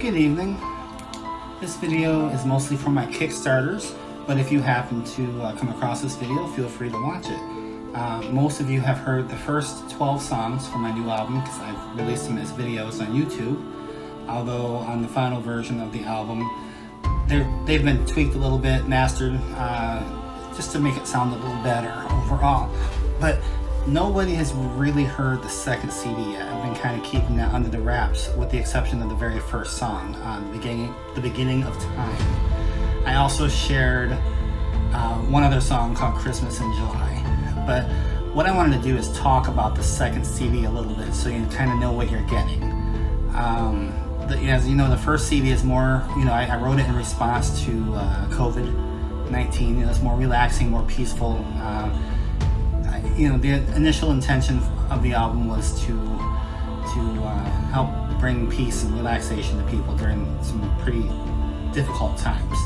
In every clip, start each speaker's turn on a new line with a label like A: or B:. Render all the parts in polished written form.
A: Good evening. This video is mostly for my Kickstarters, but if you happen to come across this video, feel free to watch it. Most of you have heard the first 12 songs from my new album because I've released them as videos on YouTube, although on the final version of the album, they've been tweaked a little bit, mastered, just to make it sound a little better overall. But nobody has really heard the second CD yet. I've been kind of keeping that under the wraps, with the exception of the very first song, The Beginning of Time. I also shared one other song called Christmas in July. But what I wanted to do is talk about the second CD a little bit so you kind of know what you're getting. As you know, the first CD is more, I wrote it in response to COVID-19. It's more relaxing, more peaceful. The initial intention of the album was to help bring peace and relaxation to people during some pretty difficult times.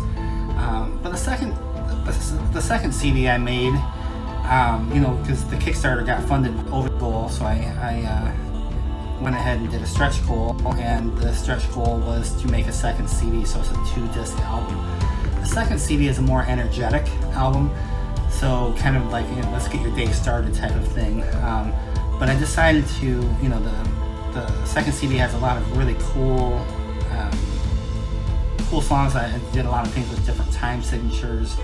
A: But the second CD I made, because the Kickstarter got funded over the goal, so I went ahead and did a stretch goal, and the stretch goal was to make a second CD, so it's a 2-disc album. The second CD is a more energetic album, so kind of like, let's get your day started type of thing. But I decided to, the second CD has a lot of really cool songs. I did a lot of things with different time signatures,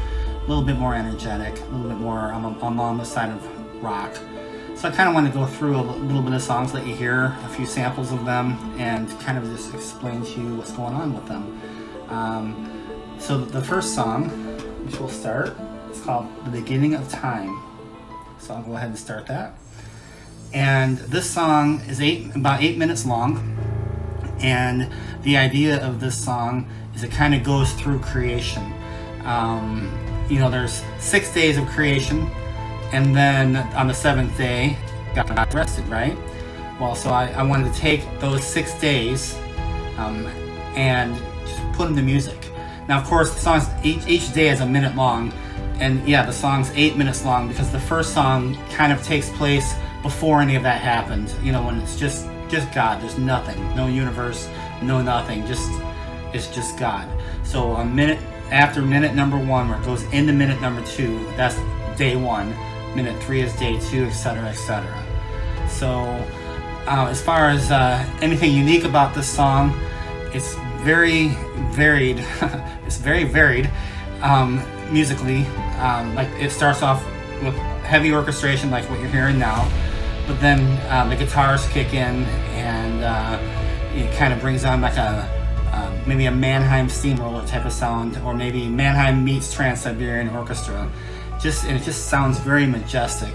A: a little bit more energetic, a little bit more along the side of rock. So I kind of want to go through a little bit of songs, let you hear a few samples of them, and kind of just explain to you what's going on with them. So the first song, which we'll start, is called The Beginning of Time. So I'll go ahead and start that. And this song is about 8 minutes long. And the idea of this song is it kind of goes through creation. There's 6 days of creation, and then on the 7th day, God rested, right? Well, so I wanted to take those 6 days and just put them to music. Now, of course, the songs, each day is a minute long, and yeah, the song's 8 minutes long because the first song kind of takes place before any of that happened. When it's just God, there's nothing, no universe, no nothing, it's just God. So a minute after minute number 1, where it goes into minute number 2, that's day 1. Minute 3 is day 2, etc., etc. So as far as anything unique about this song, it's very varied. It's very varied musically. Like it starts off with heavy orchestration, like what you're hearing now, but then the guitars kick in, and it kind of brings on like maybe a Mannheim steamroller type of sound, or maybe Mannheim meets Trans-Siberian Orchestra. It just sounds very majestic,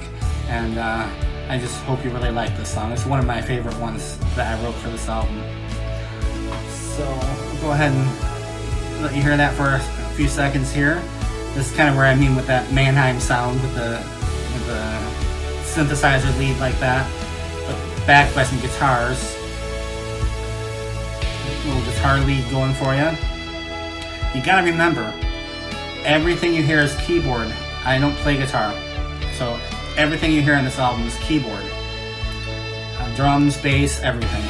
A: and I just hope you really like this song. It's one of my favorite ones that I wrote for this album. So I'll go ahead and let you hear that for a few seconds here. This is kind of where I mean with that Mannheim sound, with the synthesizer lead like that, but backed by some guitars. A little guitar lead going for you. You gotta remember, everything you hear is keyboard. I don't play guitar, so everything you hear on this album is keyboard. Drums, bass, everything.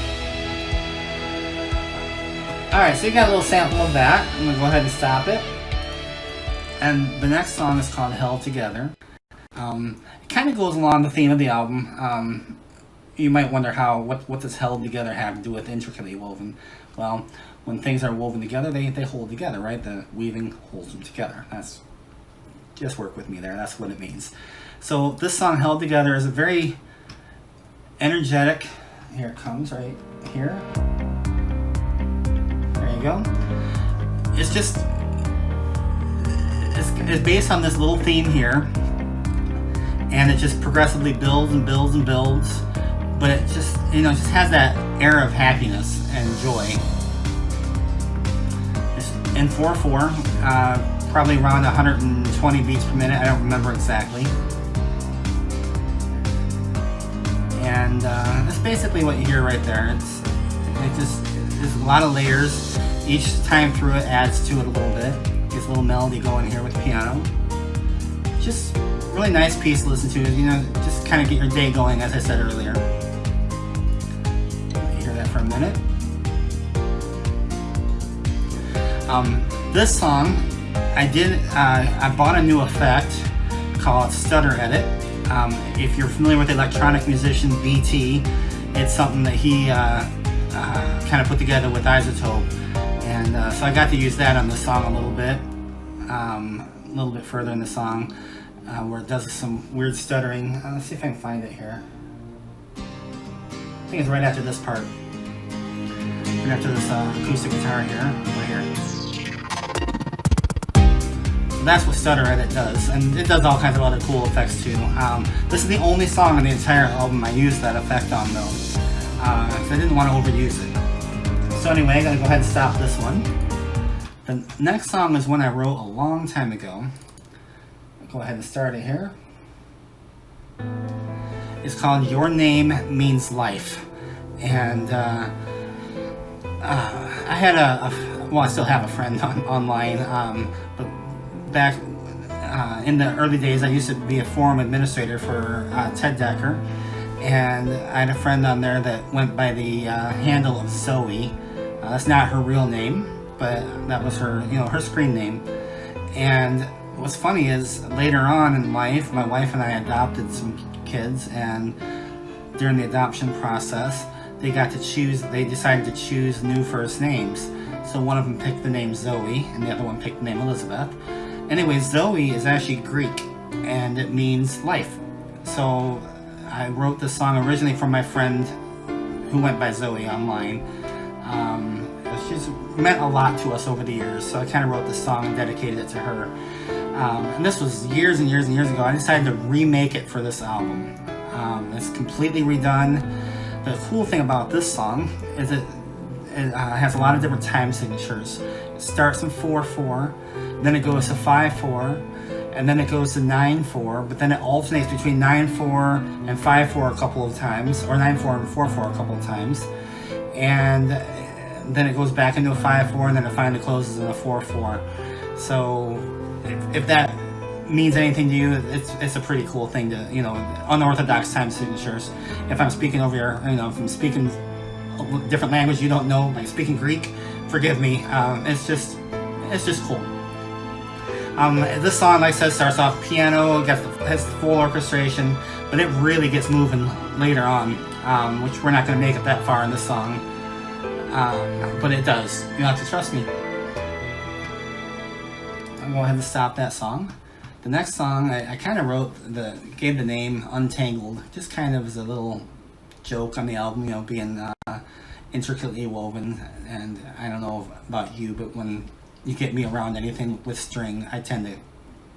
A: Alright, so you got a little sample of that. I'm going to go ahead and stop it. And the next song is called Held Together. It kind of goes along the theme of the album. You might wonder what does held together have to do with intricately woven? Well, when things are woven together, they hold together, right? The weaving holds them together. Just work with me there, that's what it means. So this song, Held Together, is a very energetic, here it comes right here. There you go. It's based on this little theme here, and it just progressively builds and builds and builds, but it just has that air of happiness and joy. It's in 4/4, probably around 120 beats per minute. I don't remember exactly. And that's basically what you hear right there. There's a lot of layers. Each time through it adds to it a little bit. Gets a little melody going here with the piano. Just really nice piece to listen to. Just kind of get your day going, as I said earlier. You hear that for a minute. This song, I bought a new effect called Stutter Edit. If you're familiar with electronic musician BT, it's something that he kind of put together with Isotope, and so I got to use that on the song a little bit further in the song, where it does some weird stuttering. Let's see if I can find it here. I think it's right after this part. Right after this acoustic guitar here, right here. So that's what Stutter Edit does, and it does all kinds of other cool effects too. This is the only song on the entire album I used that effect on though, because I didn't want to overuse it. So anyway, I'm going to go ahead and stop this one. The next song is one I wrote a long time ago. I'll go ahead and start it here. It's called Your Name Means Life. And I had I still have a friend online, but back in the early days I used to be a forum administrator for Ted Decker, and I had a friend on there that went by the handle of Zoe. That's not her real name, but that was her, her screen name. And what's funny is later on in life, my wife and I adopted some kids, and during the adoption process, they decided to choose new first names. So one of them picked the name Zoe, and the other one picked the name Elizabeth. Anyway, Zoe is actually Greek, and it means life. So I wrote this song originally for my friend who went by Zoe online. She's meant a lot to us over the years, so I kind of wrote this song and dedicated it to her. And this was years and years and years ago. I decided to remake it for this album. It's completely redone. The cool thing about this song is it has a lot of different time signatures. It starts in 4/4, then it goes to 5/4, and then it goes to 9/4, but then it alternates between 9/4 and 5/4 a couple of times, or 9/4 and 4/4 a couple of times, and then it goes back into a 5/4, and then it finally closes in a 4/4. So if that means anything to you, it's a pretty cool thing to, unorthodox time signatures. If I'm speaking over your, if I'm speaking a different language you don't know, like speaking Greek, forgive me. It's just cool. This song, like I said, starts off piano, has the full orchestration, but it really gets moving later on, which we're not going to make it that far in this song, but it does. You have to trust me. I'll go ahead and stop that song. The next song, I kind of gave the name Untangled, just kind of as a little joke on the album, being intricately woven. And I don't know about you, but when you get me around anything with string, I tend to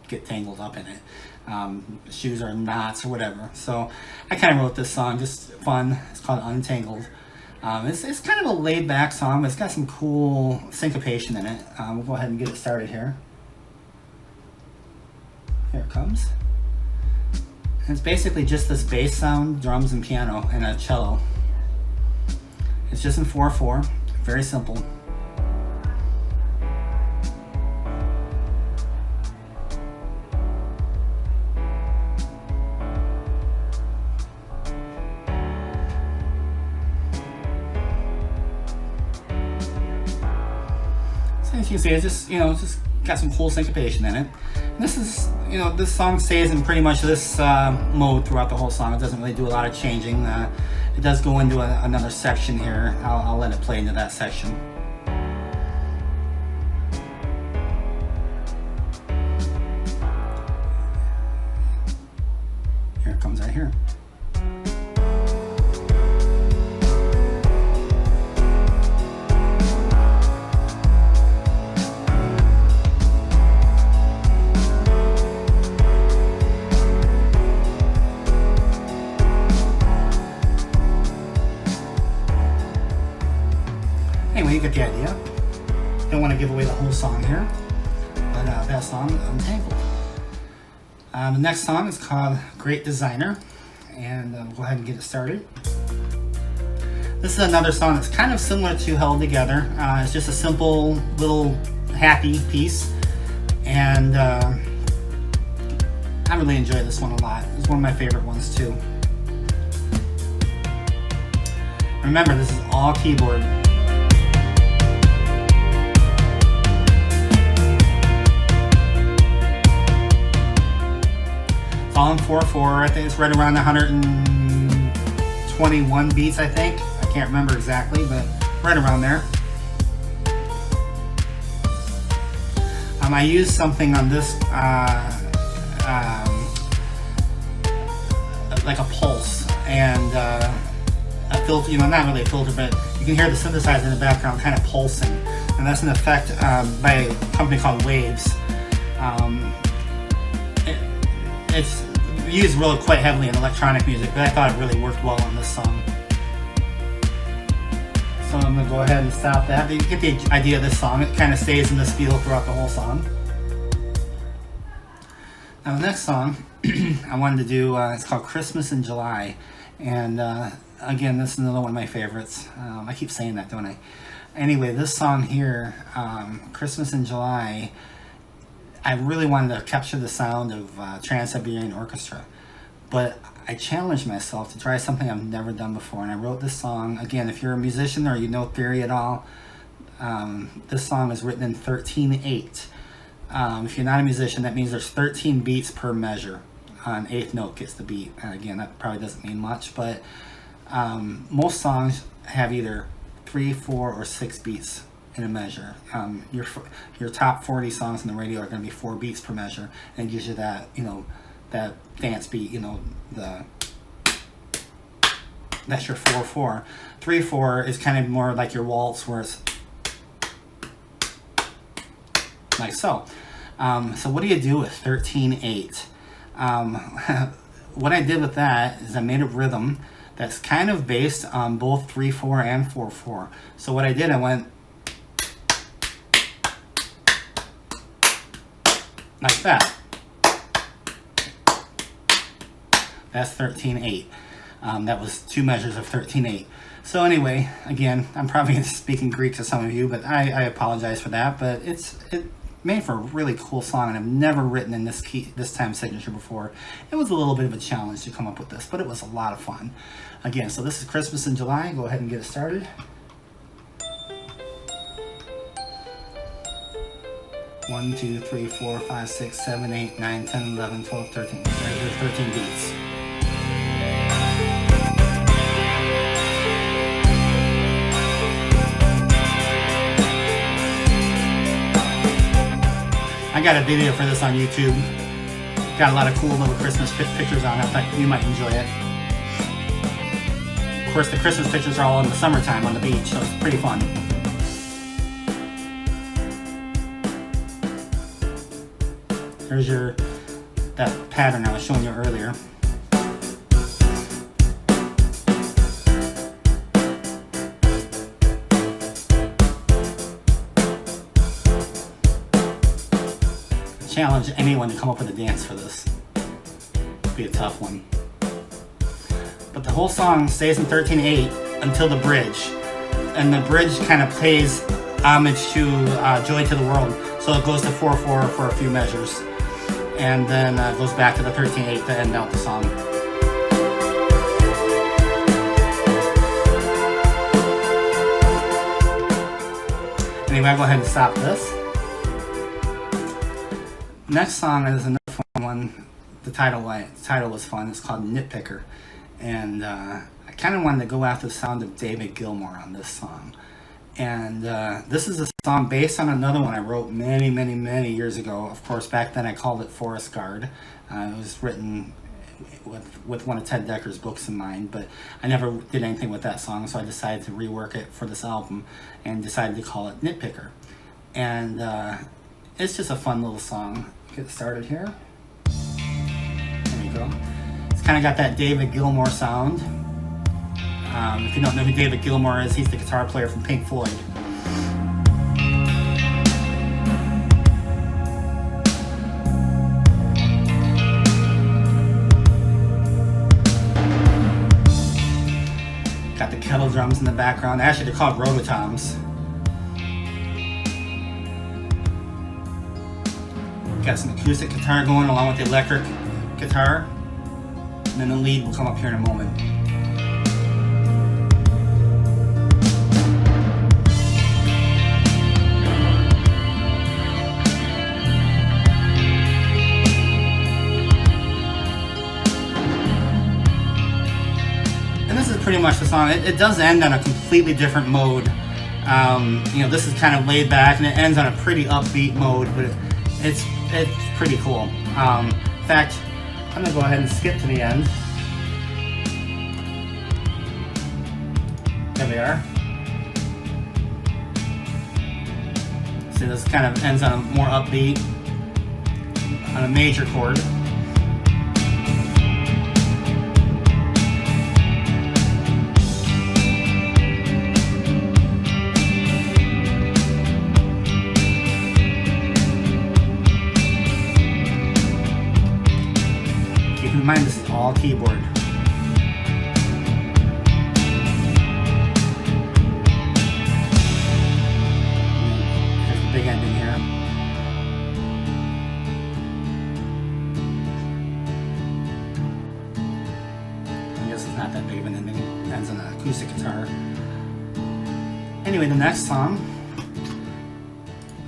A: get tangled up in it. Shoes or knots or whatever. So I kind of wrote this song, just fun. It's called Untangled. It's kind of a laid back song, but it's got some cool syncopation in it. We'll go ahead and get it started here. Here it comes. And it's basically just this bass sound, drums and piano, and a cello. It's just in 4/4, very simple. So as you can see, it's just got some cool syncopation in it. And this is, this song stays in pretty much this mode throughout the whole song. It doesn't really do a lot of changing. It does go into another section here. I'll let it play into that section. Here it comes right here. Anyway, you get the idea. Don't want to give away the whole song here, but that song, Untangled. The next song is called Great Designer, and we'll go ahead and get it started. This is another song that's kind of similar to Held Together. It's just a simple little happy piece, and I really enjoy this one a lot. It's one of my favorite ones too. Remember, this is all keyboard. It's all in 4/4. I think it's right around 121 beats, I think. I can't remember exactly, but right around there. I used something on this, like a pulse and a filter, not really a filter, but you can hear the synthesizer in the background kind of pulsing. And that's an effect by a company called Waves. It's used really quite heavily in electronic music, but I thought it really worked well on this song. So I'm going to go ahead and stop that. But you get the idea of this song. It kind of stays in this feel throughout the whole song. Now the next song I wanted to do, it's called Christmas in July. And again, this is another one of my favorites. I keep saying that, don't I? Anyway, this song here, Christmas in July, I really wanted to capture the sound of Trans-Siberian Orchestra. But I challenged myself to try something I've never done before, and I wrote this song. Again, if you're a musician or you know theory at all, this song is written in 13/8. If you're not a musician, that means there's 13 beats per measure. An eighth note gets the beat. Again, that probably doesn't mean much, but most songs have either 3, 4, or 6 beats in a measure. Your top 40 songs on the radio are going to be 4 beats per measure, and it gives you that, that dance beat, that's your 4/4. 3/4 is kind of more like your waltz, where it's like so. So what do you do with 13/8? What I did with that is I made a rhythm that's kind of based on both 3/4 and 4/4. So what I did, I went like that. That's 13/8. That was 2 measures of 13/8. So anyway, again, I'm probably speaking Greek to some of you, but I apologize for that. But it made for a really cool song, and I've never written in this key, this time signature before. It was a little bit of a challenge to come up with this, but it was a lot of fun. Again, so this is Christmas in July. Go ahead and get it started. 1, 2, 3, 4, 5, 6, 7, 8, 9, 10, 11, 12, 13. There's 13 beats. I got a video for this on YouTube. Got a lot of cool little Christmas pictures on it. I thought you might enjoy it. Of course, the Christmas pictures are all in the summertime on the beach, so it's pretty fun. There's that pattern I was showing you earlier. Challenge anyone to come up with a dance for this. It'd be a tough one. But the whole song stays in 13/8 until the bridge. And the bridge kind of pays homage to Joy to the World. So it goes to 4/4 for a few measures. And then goes back to the 13/8 to end out the song. Anyway, I'll go ahead and stop this. Next song is another fun one. The title was fun. It's called Nitpicker. And I kind of wanted to go after the sound of David Gilmour on this song. And this is a song based on another one I wrote many, many, many years ago. Of course, back then I called it Forest Guard. It was written with one of Ted Decker's books in mind, but I never did anything with that song, so I decided to rework it for this album and decided to call it Nitpicker. And it's just a fun little song. Get started here. There you go. It's kind of got that David Gilmour sound. If you don't know who David Gilmour is, he's the guitar player from Pink Floyd. Got the kettle drums in the background. Actually, they're called robotoms. Got some acoustic guitar going along with the electric guitar. And then the lead will come up here in a moment. pretty much the song. It does end on a completely different mode. You know, this is kind of laid back, and it ends on a pretty upbeat mode, but it's pretty cool. In fact, I'm gonna go ahead and skip to the end. There we are. See, this kind of ends on a more upbeat, on a major chord. Keep in mind, this is all keyboard. Big ending here. I guess it's not that big of an ending. It ends on an acoustic guitar. Anyway, the next song.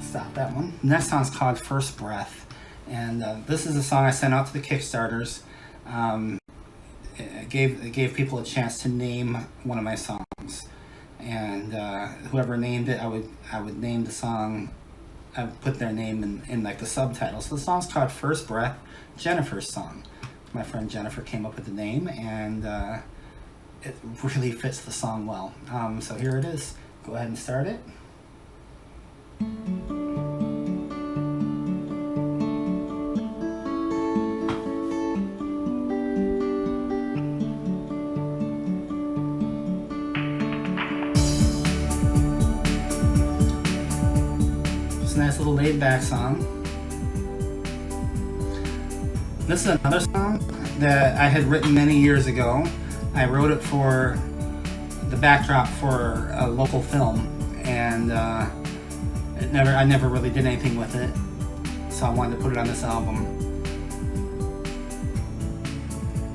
A: Stop that one. The next song is called First Breath. And this is a song I sent out to the Kickstarters. It gave people a chance to name one of my songs. And whoever named it, I would name the song. I would put their name in like the subtitle. So the song's called First Breath, Jennifer's song. My friend Jennifer came up with the name, and it really fits the song well. So here it is. Go ahead and start it. Nice little laid-back song. This is another song that I had written many years ago. I wrote it for the backdrop for a local film, and I never really did anything with it, so I wanted to put it on this album.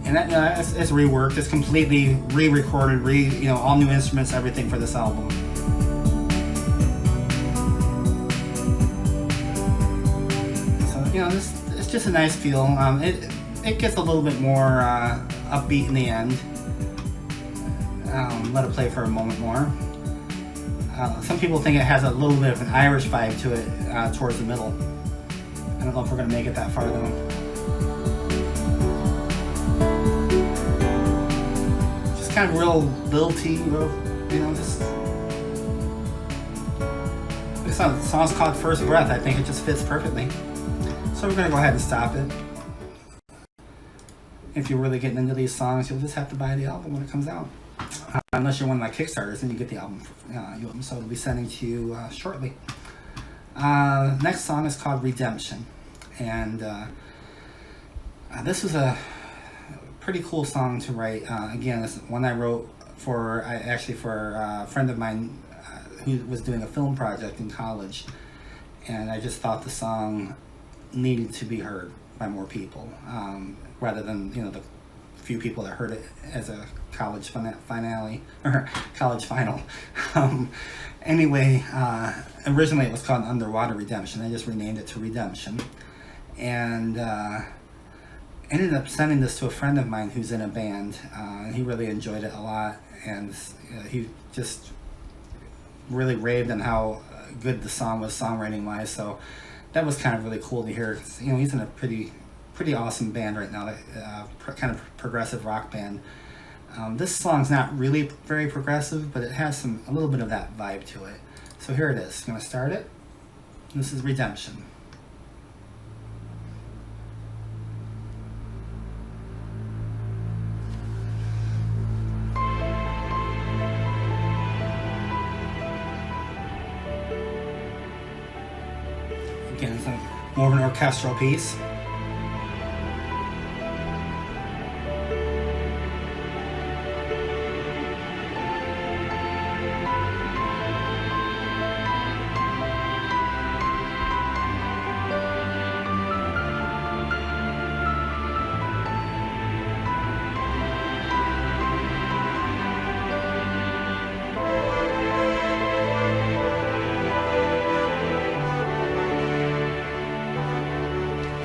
A: And that, it's reworked. It's completely re-recorded, all new instruments, everything for this album. It's just a nice feel. It gets a little bit more upbeat in the end. Let it play for a moment more. Some people think it has a little bit of an Irish vibe to it towards the middle. I don't know if we're going to make it that far though. Just kind of real lilty, just... This song's called First Breath. I think it just fits perfectly. So we're going to go ahead and stop it. If you're really getting into these songs, you'll just have to buy the album when it comes out. Unless you're one of my Kickstarters, then you get the album. So it'll be sending to you shortly. Next song is called Redemption. And this was a pretty cool song to write. Again, this is one I wrote for a friend of mine who was doing a film project in college. And I just thought the song needed to be heard by more people, rather than the few people that heard it as a college finale or college final. Anyway, originally it was called Underwater Redemption. I just renamed it to Redemption, and ended up sending this to a friend of mine who's in a band, and he really enjoyed it a lot, and he just really raved on how good the song was songwriting wise. So that was kind of really cool to hear. He's in a pretty awesome band right now, kind of progressive rock band. This song's not really very progressive, but it has a little bit of that vibe to it. So here it is. I'm going to start it. This is Redemption. Again, it's more of an orchestral piece.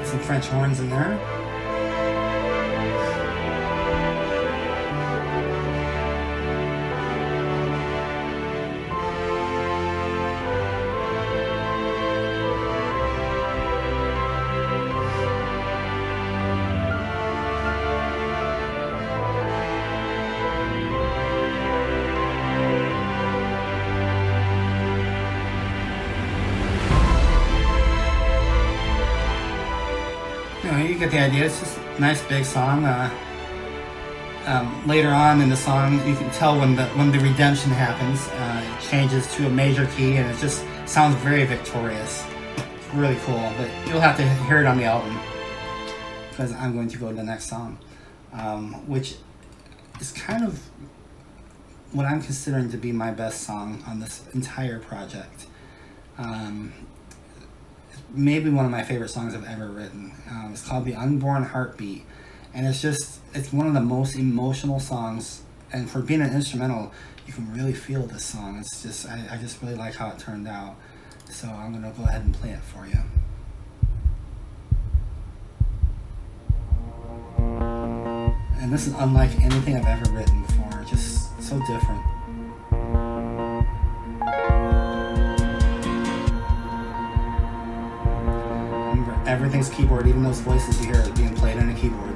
A: Some French horns in there. get the idea. It's just a nice big song. Later on in the song, you can tell when the redemption happens. It changes to a major key, and it just sounds very victorious. It's really cool, but you'll have to hear it on the album, because I'm going to go to the next song, which is kind of what I'm considering to be my best song on this entire project. Maybe one of my favorite songs I've ever written. It's called The Unborn Heartbeat, and it's one of the most emotional songs, and for being an instrumental, you can really feel this song. It's just, I just really like how it turned out, so I'm gonna go ahead and play it for you. And this is unlike anything I've ever written before, just so different. Everything's keyboard, even those voices you hear are being played on a keyboard.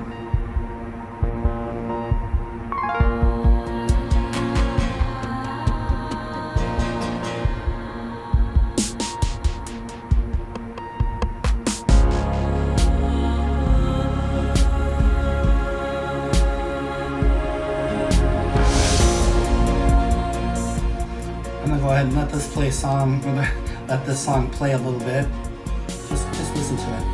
A: I'm gonna go ahead and let this song play a little bit. Just listen to it.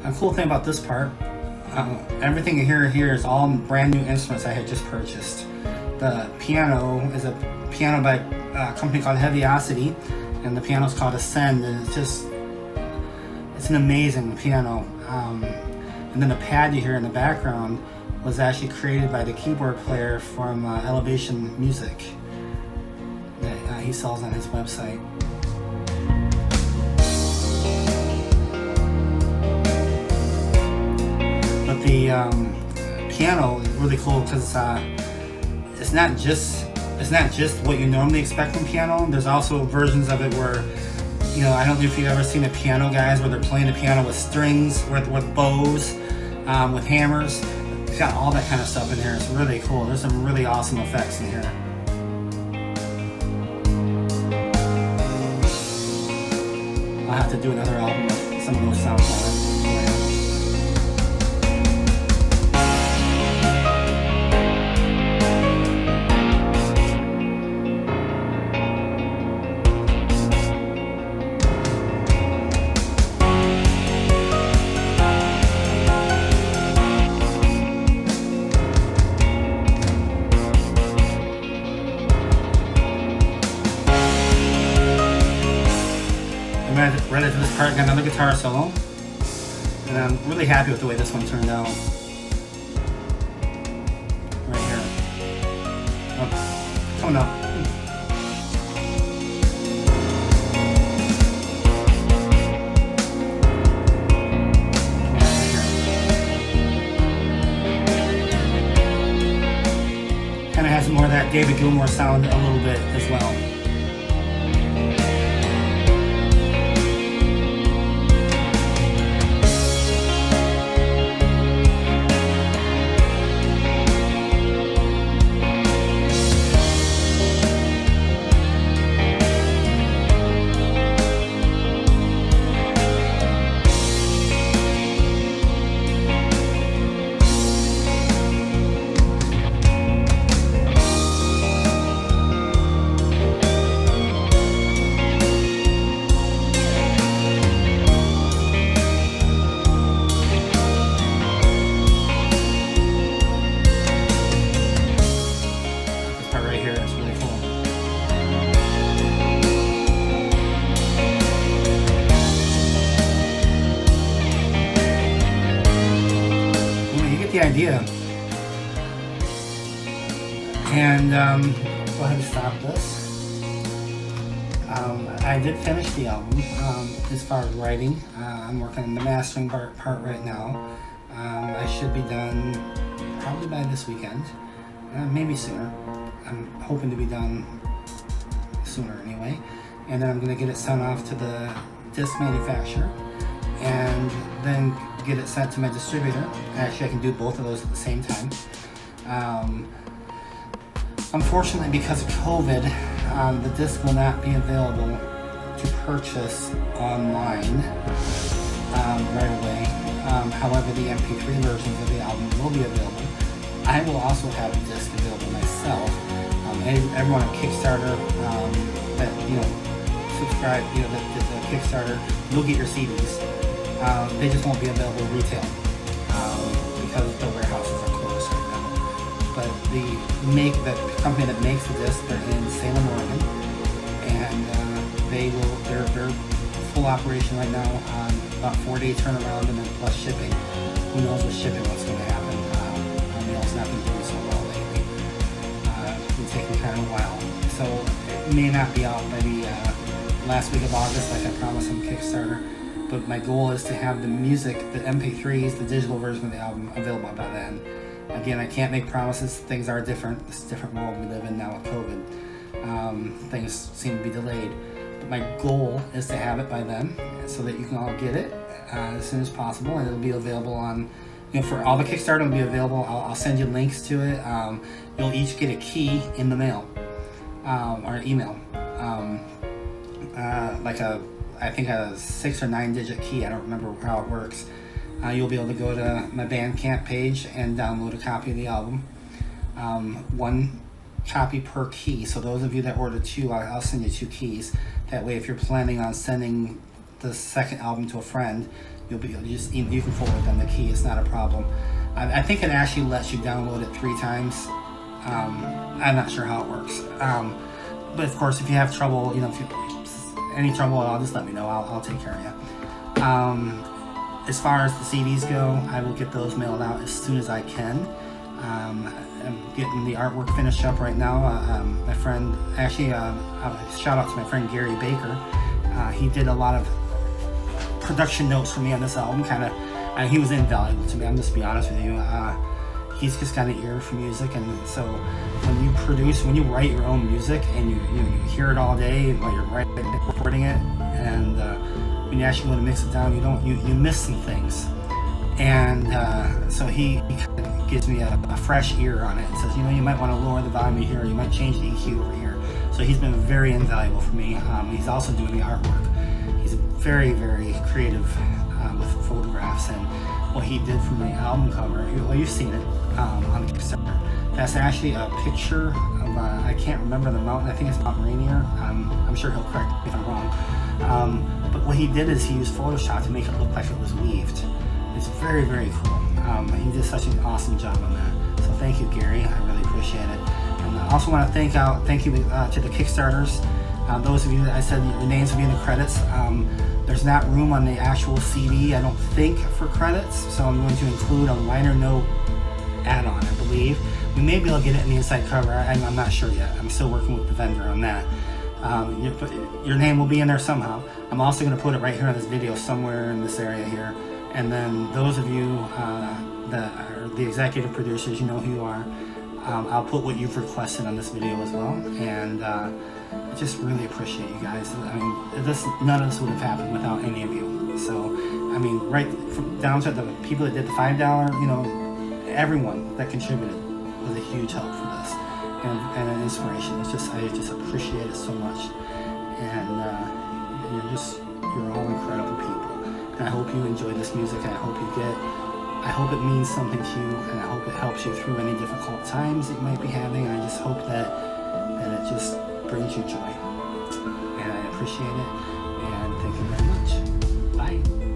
A: The cool thing about this part, everything you hear here is all brand new instruments I had just purchased. The piano is a piano by a company called Heaviosity, and the piano is called Ascend, and it's an amazing piano. And then the pad you hear in the background was actually created by the keyboard player from Elevation Music that he sells on his website. But the piano is really cool because it's not just what you normally expect from piano. There's also versions of it where, you know, I don't know if you've ever seen the piano guys where they're playing the piano with strings, with bows, with hammers. It's got all that kind of stuff in here. It's really cool. There's some really awesome effects in here. I'll have to do another album with some of those sounds on it. Right into this part, got another guitar solo, and I'm really happy with the way this one turned out. Right here. Oh, coming up. Kind of has more of that David Gilmour sound a little bit as well. The idea. And go ahead and stop this. I did finish the album as far as writing. I'm working on the mastering part right now. I should be done probably by this weekend, maybe sooner. I'm hoping to be done sooner anyway. And then I'm going to get it sent off to the disc manufacturer and then get it sent to my distributor. Actually, I can do both of those at the same time. Unfortunately, because of COVID, the disc will not be available to purchase online right away. However, the MP3 versions of the album will be available. I will also have a disc available myself. Everyone on Kickstarter that subscribe, the Kickstarter, you'll get your CDs. They just won't be available retail because the warehouses are closed right now. But the company that makes the disc, they're in Salem, Oregon, and they're full operation right now on about 4-day turnaround and then plus shipping. Who knows with shipping what's going to happen? It's not been doing so well lately. It's been taking kind of a while, so it may not be out by the last week of August like I promised on Kickstarter. But my goal is to have the music, the MP3s, the digital version of the album available by then. Again, I can't make promises. Things are different. It's a different world we live in now with COVID. Things seem to be delayed. But my goal is to have it by then so that you can all get it as soon as possible. And it'll be available on, for all the Kickstarter, it'll be available. I'll send you links to it. You'll each get a key in the mail or email. I think a 6 or 9 digit key. I don't remember how it works. You'll be able to go to my Bandcamp page and download a copy of the album. 1 copy per key. So those of you that order 2, I'll send you 2 keys. That way, if you're planning on sending the second album to a friend, you can forward them the key. It's not a problem. I think it actually lets you download it 3 times. I'm not sure how it works. But of course, if you have trouble, any trouble at all, just let me know. I'll take care of you. As far as the CDs go, I will get those mailed out as soon as I can. I'm getting the artwork finished up right now. My friend, actually, shout out to my friend Gary Baker. He did a lot of production notes for me on this album. He was invaluable to me. I'm just be honest with you. He's just got an ear for music, and so when you write your own music and you hear it all day while you're recording it, and when you actually want to mix it down, you miss some things, and so he kind of gives me a fresh ear on it. It says, you might want to lower the volume here, or you might change the EQ over here. So he's been very invaluable for me. He's also doing the artwork. He's very, very creative with photographs, and what he did for my album cover, you've seen it on the Kickstarter. That's actually a picture of, I can't remember the mountain, I think it's Mount Rainier. I'm sure he'll correct me if I'm wrong. But what he did is he used Photoshop to make it look like it was weaved. It's very, very cool. He did such an awesome job on that. So thank you, Gary. I really appreciate it. And I also want to thank you to the Kickstarters. Those of you that I said your names will be in the credits. There's not room on the actual CD, I don't think, for credits, so I'm going to include a liner note add-on, I believe. We may be able to get it in the inside cover. I'm not sure yet. I'm still working with the vendor on that. Your name will be in there somehow. I'm also going to put it right here in this video somewhere in this area here. And then those of you that are the executive producers, you know who you are. I'll put what you've requested on this video as well. And I just really appreciate you guys. None of this would have happened without any of you. So, right from down to the people that did the $5, everyone that contributed was a huge help for this and an inspiration. I just appreciate it so much. And you're all incredible people. And I hope you enjoy this music, and I hope it means something to you, and I hope it helps you through any difficult times that you might be having. And I just hope that it just brings you joy. And I appreciate it, and thank you very much. Bye.